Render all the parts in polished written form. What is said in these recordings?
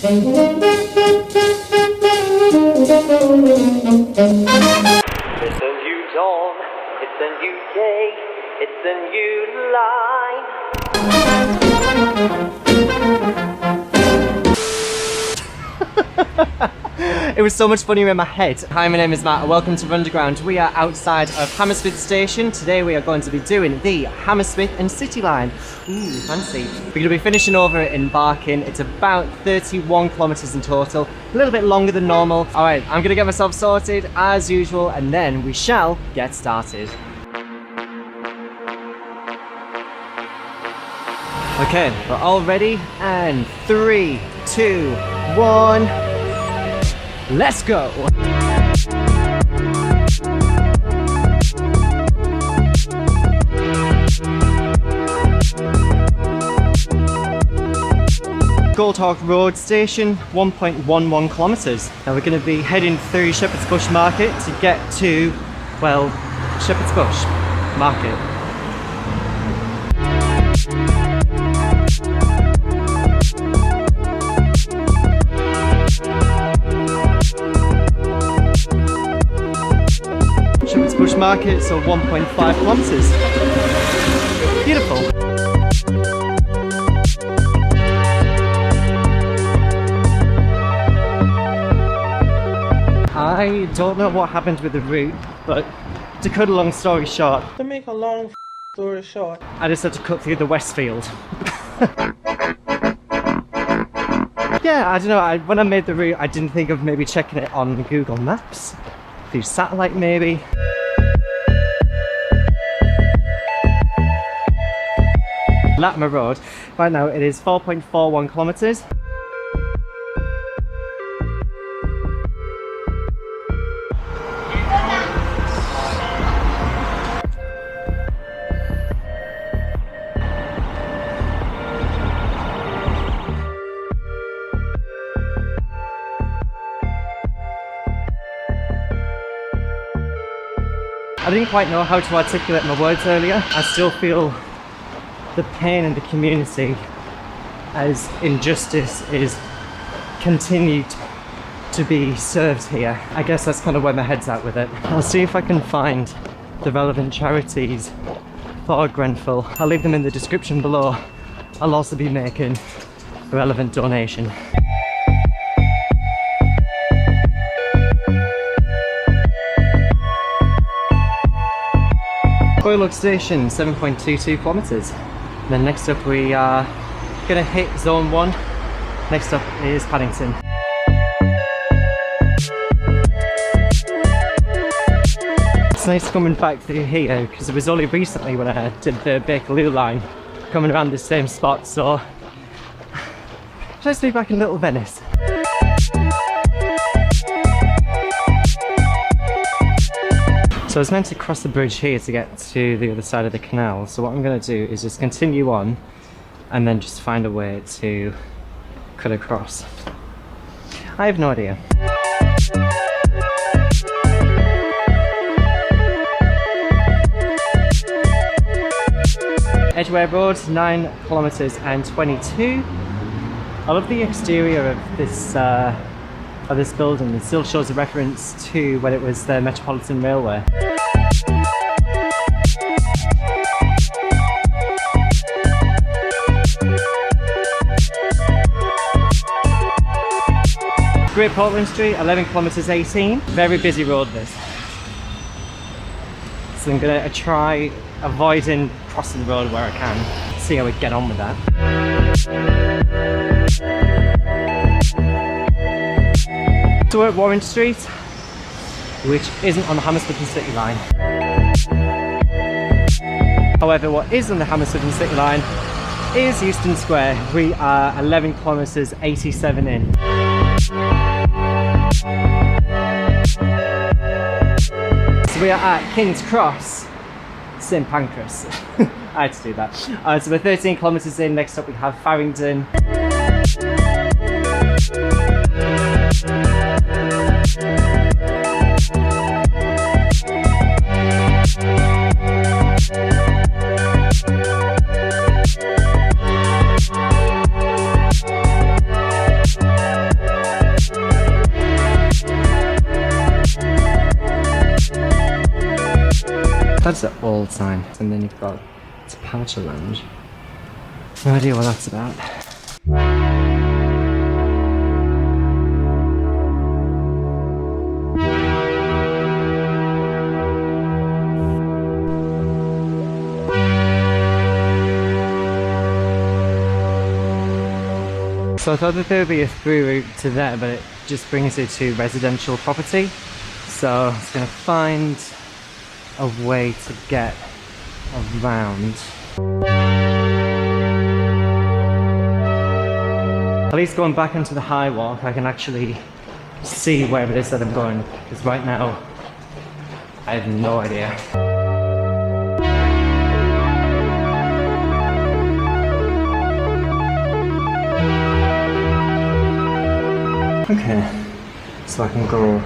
It's a new dawn, it's a new day, it's a new line. It was so much funnier in my head. Hi, my name is Matt and welcome to Runderground. We are outside of Hammersmith Station. Today we are going to be doing the Hammersmith and City Line. Ooh, fancy. We're going to be finishing over in Barbican. It's about 31 kilometres in total. A little bit longer than normal. Alright, I'm going to get myself sorted as usual and then we shall get started. Okay, we're all ready and 3, 2, 1. Let's go! Goldhawk Road Station, 1.11 kilometres. Now we're going to be heading through Shepherd's Bush Market to get to, well, Shepherd's Bush Market. Shepherd's Bush Market, so 1.5 kilometres. Beautiful. I don't know what happened with the route, but to cut a long story short, To make a long story short, I just had to cut through the Westfield. Yeah, I don't know, when I made the route I didn't think of maybe checking it on Google Maps, through satellite maybe. Latimer Road, right now it is 4.41 kilometres. I didn't quite know how to articulate my words earlier. I still feel the pain in the community as injustice is continued to be served here. I guess that's kind of where my head's at with it. I'll see if I can find the relevant charities for Grenfell. I'll leave them in the description below. I'll also be making a relevant donation. Komoot Station, 7.22 kilometres. Then next up we are going to hit zone 1. Next up is Paddington. It's nice coming back through here because it was only recently when I did the Bakerloo line coming around the same spot, so it's nice to be back in Little Venice. So I was meant to cross the bridge here to get to the other side of the canal, so what I'm going to do is just continue on and then just find a way to cut across. I have no idea. Edgware Road, 9 kilometres and 22. I love the exterior of this building. It still shows a reference to when it was the Metropolitan Railway. Great Portland Street, 11 kilometres 18. Very busy road this. So I'm going to try avoiding crossing the road where I can. See how we get on with that. So we're at Warren Street, which isn't on the Hammersmith City Line. However, what is on the Hammersmith City Line is Euston Square. We are 11 kilometres 87 in. So we are at King's Cross, St Pancras. I had to do that. So we're 13 kilometres in. Next up we have Farringdon. That's the old sign. And then you've got Departure Lounge. No idea what that's about. So I thought that there would be a through route to there, but it just brings you to residential property. So I was going to find a way to get around. At least going back into the high walk, I can actually see where it is that I'm going, because right now I have no idea. Okay, so I can go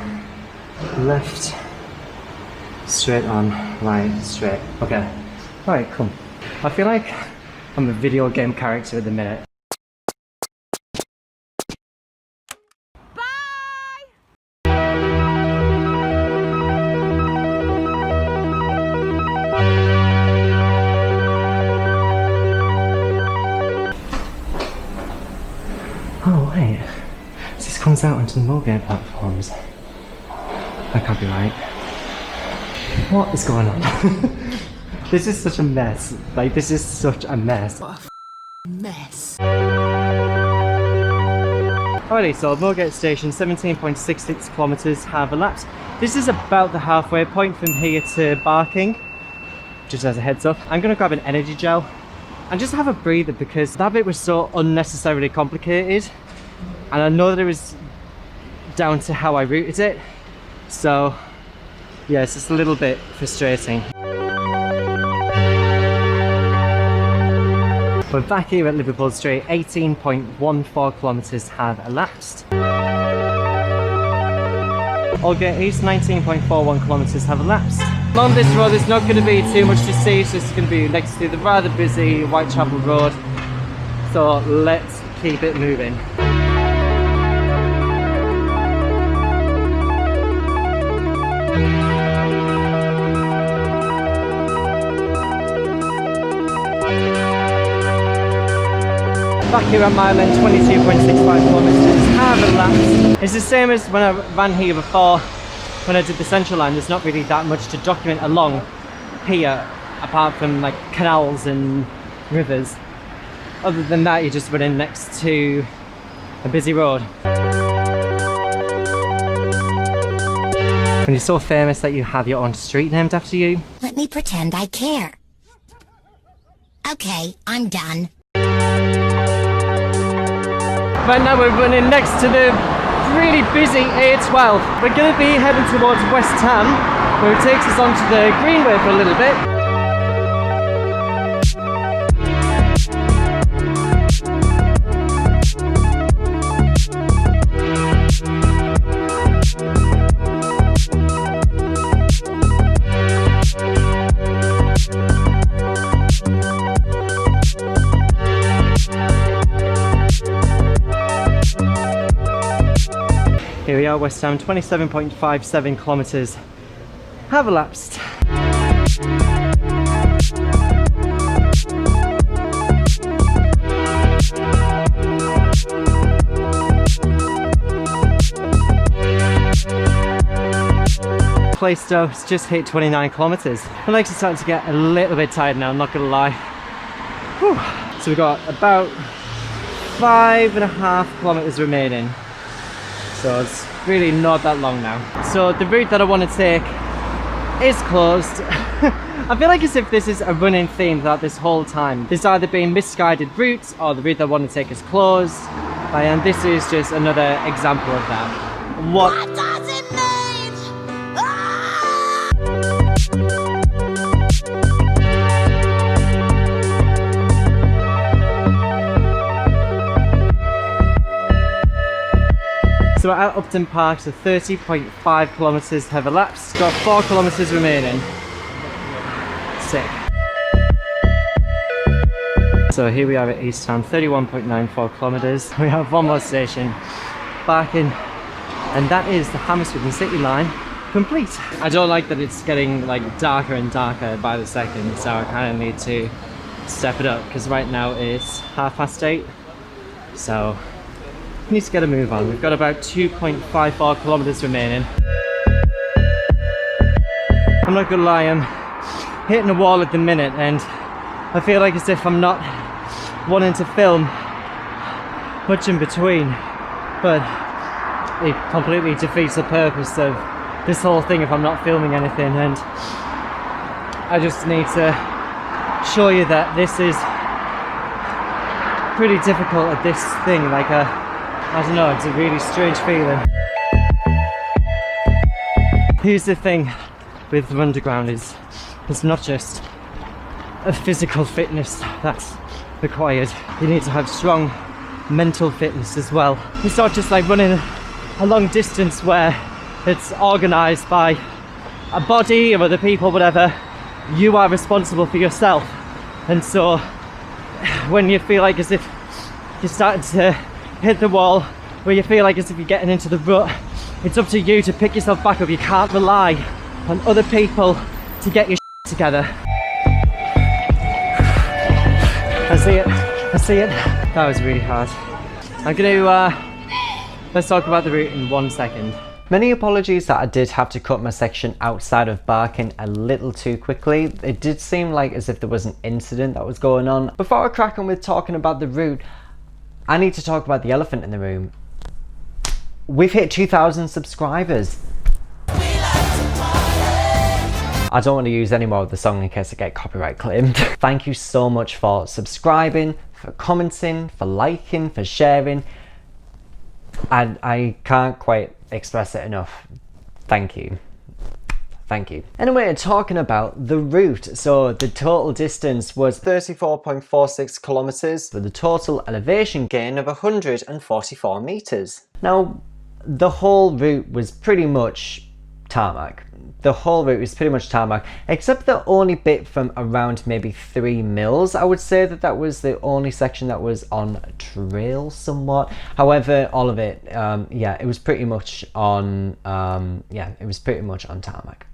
left, straight on, right, straight. Okay, alright, cool. I feel like I'm a video game character at the minute. Oh wait, this comes out onto the Moorgate platforms. That can't be right. What is going on? This is such a mess. Like, this is such a mess. What a mess. Alrighty, so Moorgate Station, 17.66 kilometres have elapsed. This is about the halfway point from here to Barking. Just as a heads up. I'm going to grab an energy gel and just have a breather, because that bit was so unnecessarily complicated, and I know that it was down to how I routed it, so yeah, it's just a little bit frustrating. We're back here at Liverpool Street, 18.14 kilometres have elapsed. Aldgate East, 19.41 kilometres have elapsed. On this road there's not going to be too much to see, it's just going to be next to the rather busy Whitechapel Road, so let's keep it moving. Back here at mile end, 22.65 kilometres have elapsed. It's the same as when I ran here before, when I did the Central Line. There's not really that much to document along here, apart from like canals and rivers. Other than that, you're just running next to a busy road. When you're so famous that you have your own street named after you. Let me pretend I care. Okay, I'm done. Right now we're running next to the really busy A12. We're going to be heading towards West Ham, where it takes us onto the Greenway for a little bit. Here we are, West Ham, 27.57 kilometres have elapsed. Plaistow has just hit 29 kilometres. My legs are starting to get a little bit tired now, I'm not gonna lie. Whew. So we've got about 5.5 kilometres remaining. So it's really not that long now. So the route that I want to take is closed. I feel like as if this is a running theme throughout this whole time. There's either been misguided routes, or the route that I want to take is closed. And this is just another example of that. What does it mean? So we're at Upton Park, so 30.5 kilometres have elapsed. Got 4 kilometres remaining. Sick. So here we are at East Town, 31.94 kilometres. We have one more station, Barbican, and that is the Hammersmith City Line, complete. I don't like that it's getting like darker and darker by the second, so I kind of need to step it up because right now it's 8:30, so I need to get a move on. We've got about 2.54 kilometers remaining. I'm not gonna lie, I'm hitting a wall at the minute, and I feel like as if I'm not wanting to film much in between, but it completely defeats the purpose of this whole thing if I'm not filming anything. And I just need to show you that this is pretty difficult at this thing, like I don't know, it's a really strange feeling. Here's the thing with Runderground, is it's not just a physical fitness that's required, you need to have strong mental fitness as well. It's not just like running a long distance where it's organised by a body or other people, whatever. You are responsible for yourself, and so when you feel like as if you're starting to hit the wall, where you feel like as if you're getting into the rut, it's up to you to pick yourself back up. You can't rely on other people to get your shit together. I see it, I see it. That was really hard. I'm gonna, let's talk about the route in 1 second. Many apologies that I did have to cut my section outside of Barking a little too quickly. It did seem like as if there was an incident that was going on. Before I crack on with talking about the route, I need to talk about the elephant in the room. We've hit 2,000 subscribers. I don't want to use any more of the song in case I get copyright claimed. Thank you so much for subscribing, for commenting, for liking, for sharing. And I can't quite express it enough. Thank you. Thank you. Anyway, talking about the route. So the total distance was 34.46 kilometers with a total elevation gain of 144 meters. Now, the whole route was pretty much tarmac. The whole route was pretty much tarmac, except the only bit from around maybe 3 mils. I would say that that was the only section that was on trail somewhat. However, all of it, yeah, it was pretty much on, yeah, it was pretty much on tarmac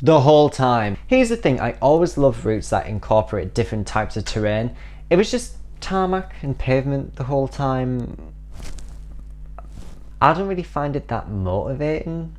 the whole time. Here's the thing, I always love routes that incorporate different types of terrain. It was just tarmac and pavement the whole time. I don't really find it that motivating.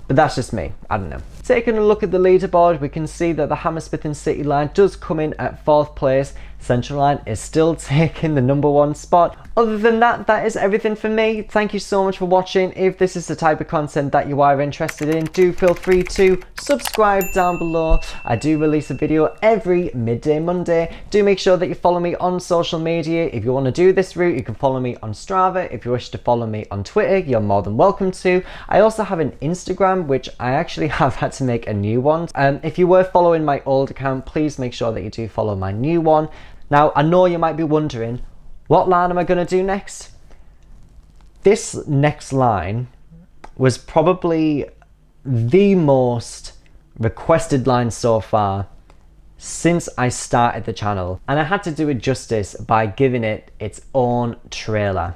But that's just me, I don't know. Taking a look at the leaderboard, we can see that the Hammersmith City Line does come in at 4th place. Central Line is still taking the #1 spot. Other than that, that is everything for me. Thank you so much for watching. If this is the type of content that you are interested in, do feel free to subscribe down below. I do release a video every midday Monday. Do make sure that you follow me on social media. If you want to do this route, you can follow me on Strava. If you wish to follow me on Twitter, you're more than welcome to. I also have an Instagram, which I actually have had to make a new one. If you were following my old account, please make sure that you do follow my new one. Now, I know you might be wondering, what line am I going to do next? This next line was probably the most requested line so far since I started the channel, and I had to do it justice by giving it its own trailer.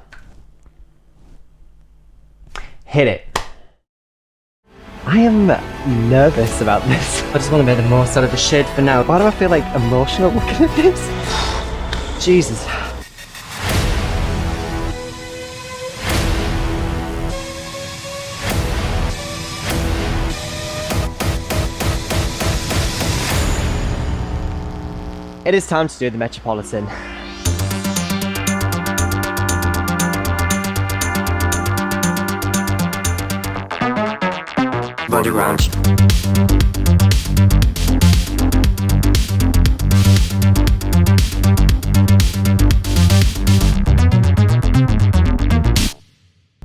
Hit it. I am nervous about this. I just want to make the most out of the shit for now. Why do I feel like emotional looking at this? Jesus. It is time to do the Metropolitan. Runderground.